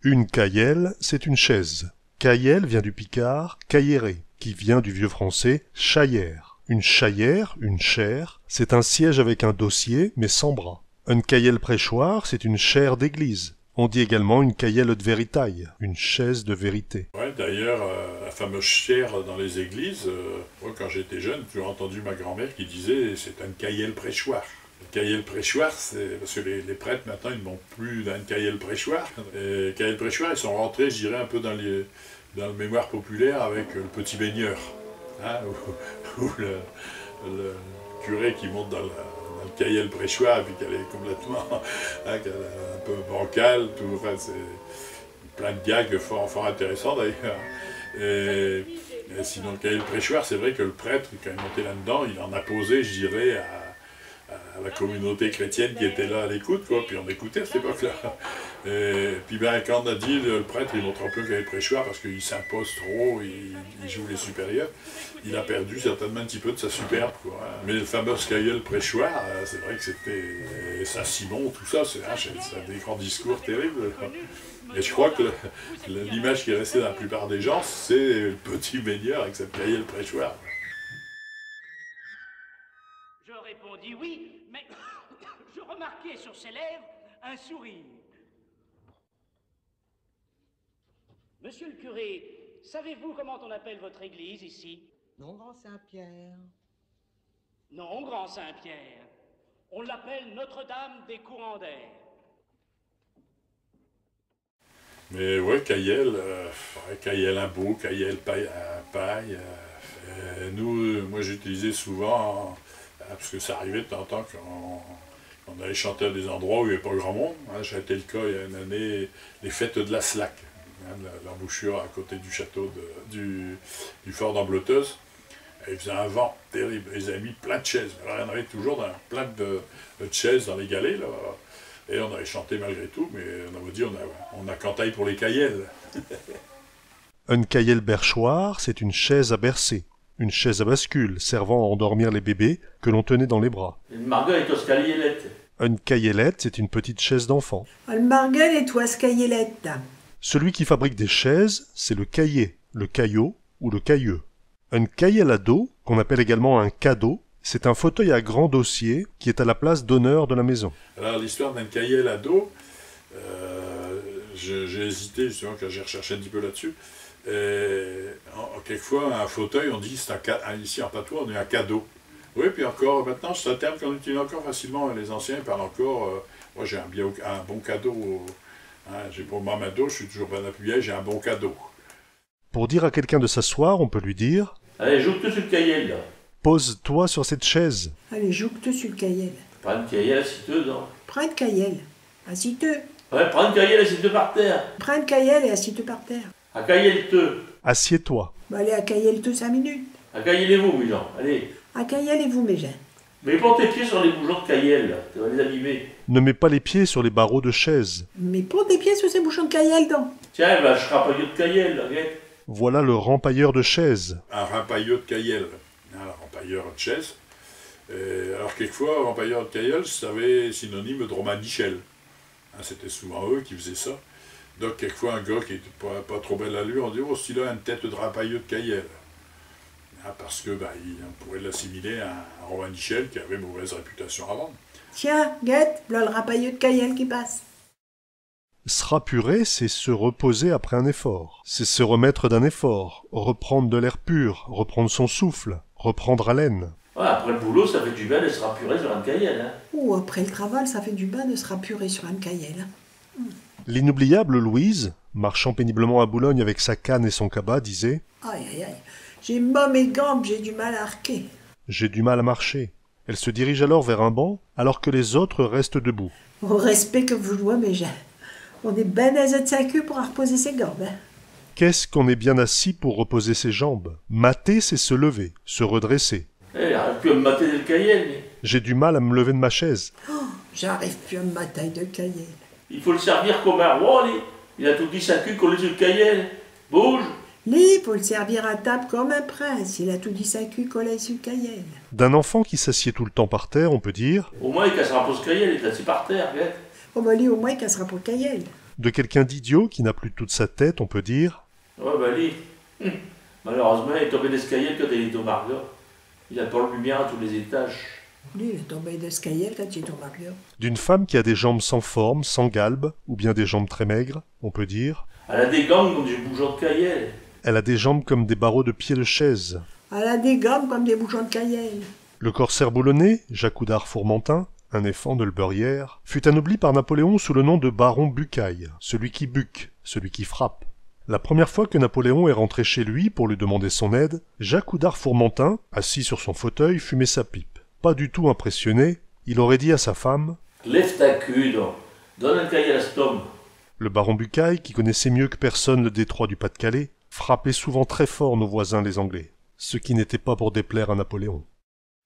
Une caillelle, c'est une chaise. Caillelle vient du picard cailleret, qui vient du vieux français chaillère. Une chaillère, une chaire, c'est un siège avec un dossier, mais sans bras. Une caillelle prêchoir, c'est une chaire d'église. On dit également une caillelle de véritaille, une chaise de vérité. Ouais, d'ailleurs, la fameuse chaire dans les églises, moi quand j'étais jeune, j'ai entendu ma grand-mère qui disait c'est une caillelle prêchoir. Une caillelle prêchoir, c'est parce que les prêtres maintenant ils ne vont plus dans une caillelle prêchoir. Et caillelle prêchoir, ils sont rentrés, je dirais, un peu dans le mémoire populaire avec le petit baigneur, hein, ou le curé qui monte dans le caillelle prêchoir et puis qu'elle est complètement hein, qu'elle est un peu bancale, tout, enfin, c'est plein de gags fort intéressants d'ailleurs. Et sinon le caillelle prêchoir, c'est vrai que le prêtre, quand il est monté là-dedans, il en a posé, je dirais, à la communauté chrétienne qui était là à l'écoute, quoi, puis on écoutait à cette époque-là. Et puis ben, quand on a dit, le prêtre, il montre un peu qu'il est prêchoir parce qu'il s'impose trop, il joue les supérieurs, il a perdu certainement un petit peu de sa superbe, quoi. Mais le fameux caillelle prêchoir, c'est vrai que c'était Saint-Simon, tout ça, c'est des grands discours terribles. Et je crois que l'image qui est restée dans la plupart des gens, c'est le petit baigneur avec cette caillelle prêchoir. Je répondis oui, mais je remarquai sur ses lèvres un sourire. Monsieur le curé, savez-vous comment on appelle votre église ici? Non, grand Saint-Pierre. Non, grand Saint-Pierre. On l'appelle Notre-Dame des courants d'air. Mais ouais, caillelle, caillelle à beau, caillelle à paille. Moi j'utilisais souvent, parce que ça arrivait de temps en temps qu'on allait chanter à des endroits où il n'y avait pas grand monde. Hein, ça a été le cas il y a une année, les fêtes de la Slack, hein, l'embouchure à côté du château du fort d'Ambleteuse. Il faisait un vent terrible, ils avaient mis plein de chaises. Alors, il y en avait toujours plein de chaises dans les galets, là. Et on avait chanté malgré tout, mais on avait dit on a cantaille pour les caillelles. Une caillelle berchoir, c'est une chaise à bercer, une chaise à bascule servant à endormir les bébés que l'on tenait dans les bras. Une marguerite aux caillelette. Une caillellette, c'est une petite chaise d'enfant. Une marguerite et toi, caillelette. Celui qui fabrique des chaises, c'est le caillé, le caillot ou le cailleux. Une caillelle à dos, qu'on appelle également un cadeau, c'est un fauteuil à grand dossier qui est à la place d'honneur de la maison. Alors l'histoire d'un caillelle à dos, j'ai hésité justement quand j'ai recherché un petit peu là-dessus. Quelquefois un fauteuil, on dit ici en patois on est un cadeau. Oui, puis encore maintenant c'est un terme qu'on utilise encore facilement, les anciens parlent encore, moi j'ai un bon cadeau, hein, j'ai pour ma main dos, je suis toujours bien appuyé, j'ai un bon cadeau. Pour dire à quelqu'un de s'asseoir, on peut lui dire « Allez, joue-toi sur le caillel, là. Pose-toi sur cette chaise. » Allez, joue-toi sur le caillel. Prends une caillel, assis-toi, non. Prends une caillel, assis-toi. Ouais, prends une caillel, assis-toi par terre. Prends une caillel et assis-toi par terre. À caillel-te. Assieds-toi. Bah, allez, à caillel-toi 5 minutes. À caillelez-vous, mes gens, allez. À caillel-vous, mes gens. Mais prends tes pieds sur les bougons de caillel, là. Tu vas les abîmer. Ne mets pas les pieds sur les barreaux de chaise. Mais pose tes pieds sur ces bouchons de caillel, donc. Tiens, bah, je rapailleux de caillel, là, viens. Voilà le rempailleur de chaise. Un rampailleux de caillelle, un rampailleur de chaise. Alors quelquefois, un rampailleur de caillelle, ça avait synonyme de romanichel. Hein, c'était souvent eux qui faisaient ça. Donc quelquefois un gars qui n'était pas trop belle allure, on dit « Oh, celui-là a une tête de rampailleux de caillelle. Hein, » parce que on pourrait l'assimiler à un romanichel qui avait mauvaise réputation avant. Tiens, guette, voilà le rapailleux de caillel qui passe. Se rapurer, c'est se reposer après un effort. C'est se remettre d'un effort, reprendre de l'air pur, reprendre son souffle, reprendre haleine. Ouais, après le boulot, ça fait du bien de se rapurer sur une caillel, hein. Ou après le travail, ça fait du bien de se rapurer sur une caillel. L'inoubliable Louise, marchant péniblement à Boulogne avec sa canne et son cabas, disait « Aïe, aïe, aïe, j'ai mal mes gambes, j'ai du mal à arquer. » J'ai du mal à marcher. Elle se dirige alors vers un banc, alors que les autres restent debout. Au respect que vous jouez, mes gens. On est ben aisé de sa queue pour reposer ses gambes, hein. Qu'est-ce qu'on est bien assis pour reposer ses jambes? Mater, c'est se lever, se redresser. Eh, arrête plus à me mater le caillel, mais... J'ai du mal à me lever de ma chaise. Oh, j'arrive plus à ma taille de caillel. Il faut le servir comme un roi, lui. Il a tout dit sa queue collé sur le caillel. Bouge. Lui, faut le servir à table comme un prince. Il a tout dit sa queue collée sur le caillel. D'un enfant qui s'assied tout le temps par terre, on peut dire Au moins, il cassera pas ce caillel, il est assis par terre, viens. Oh, bah lui, au moins, il cassera pour le caillel. De quelqu'un d'idiot qui n'a plus toute sa tête, on peut dire Ouais, ben lui, malheureusement, il est tombé d'escalier quand il est au Marga. Il a pas de lumière à tous les étages. Lui, il est tombé d'escalier quand il est au Marga. D'une femme qui a des jambes sans forme, sans galbe, ou bien des jambes très maigres, on peut dire Elle a des gants comme des bougeons de Cayenne. elle a des jambes comme des barreaux de pieds de chaise. Elle a des gommes comme des bouchons de cayenne. Le corsaire boulonnais, Jacques Oudard-Fourmentin, un éphant de l'Eulbeurière, fut anobli par Napoléon sous le nom de baron Bucaille, celui qui buque, celui qui frappe. La première fois que Napoléon est rentré chez lui pour lui demander son aide, Jacques Oudard-Fourmentin, assis sur son fauteuil, fumait sa pipe. Pas du tout impressionné, il aurait dit à sa femme « Lève ta cul, donc. Donne un cahier à cet homme. » Le baron Bucaille, qui connaissait mieux que personne le détroit du Pas-de-Calais, frappait souvent très fort nos voisins les Anglais, ce qui n'était pas pour déplaire à Napoléon.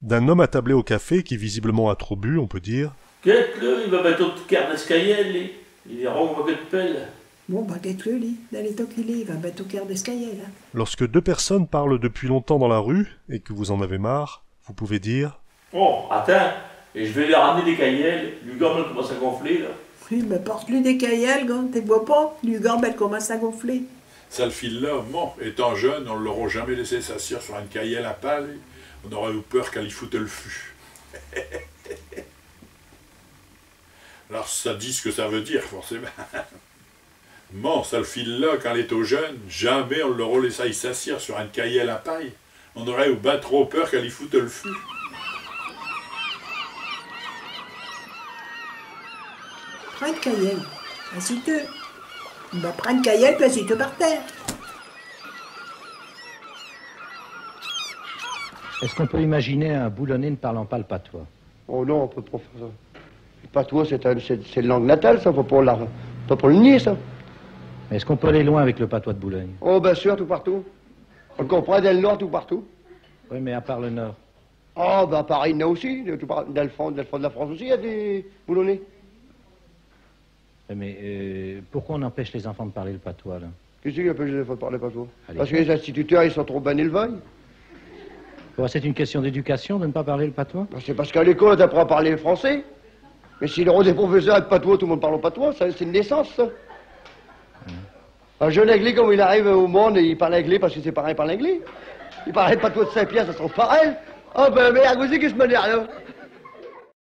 D'un homme attablé au café qui visiblement a trop bu, on peut dire Qu'est-ce il va mettre au cœur d'escalier, lui. Il est rond comme un de pelle. Bon, bah, qu'est-ce lui, dans l'état qu'il est, il va mettre au cœur d'escalier, là. lorsque deux personnes parlent depuis longtemps dans la rue et que vous en avez marre, vous pouvez dire Oh, attends, et je vais lui ramener des cahiers. Le gomme commence à gonfler, là. Oui, mais porte-lui des cahiers, gars, t'es vois pas? Lui, gambe, elle commence à gonfler. Ça, le fil-là, bon, étant jeune, on ne l'aurait jamais laissé s'asseoir sur une cahielle à paille. On aurait eu peur qu'elle y foute le fût. Alors, ça dit ce que ça veut dire, forcément. Bon, ça, le fil-là, quand elle est au jeune, jamais on l'aurait laissé s'asseoir sur une cahielle à paille. On aurait eu ben trop peur qu'elle y foute le fût. Prends une cahier, assis-toi. Bah, prends une cahier, puis assis-toi par terre. Est-ce qu'on peut imaginer un boulonnais ne parlant pas le patois? Oh non, on peut pas faire ça. Le patois, c'est une langue natale, ça, faut pas le nier, ça. Mais est-ce qu'on peut aller loin avec le patois de Boulogne? Oh, bien sûr, tout partout. On le comprend dès le nord, tout partout. Oui, mais à part le nord. Oh, ben pareil, il y en a aussi. Dans le fond de la France aussi, il y a des boulonnais. Oui, mais pourquoi on empêche les enfants de parler le patois, là? Qu'est-ce qu'il empêche les enfants de parler patois? Allez. Parce que les instituteurs, ils sont trop bien élevés. Bon, c'est une question d'éducation de ne pas parler le patois? Ben, c'est parce qu'à l'école, on apprend à parler le français. Mais s'il y aura des professeurs de patois, tout le monde parle au patois, c'est une naissance, ça. Un jeune anglais, comme il arrive au monde, il parle anglais parce que ses parents parlent anglais. Il parle le patois de Saint-Pierre, ça se trouve pareil. Ah ben, mais à cause qui se met derrière, là.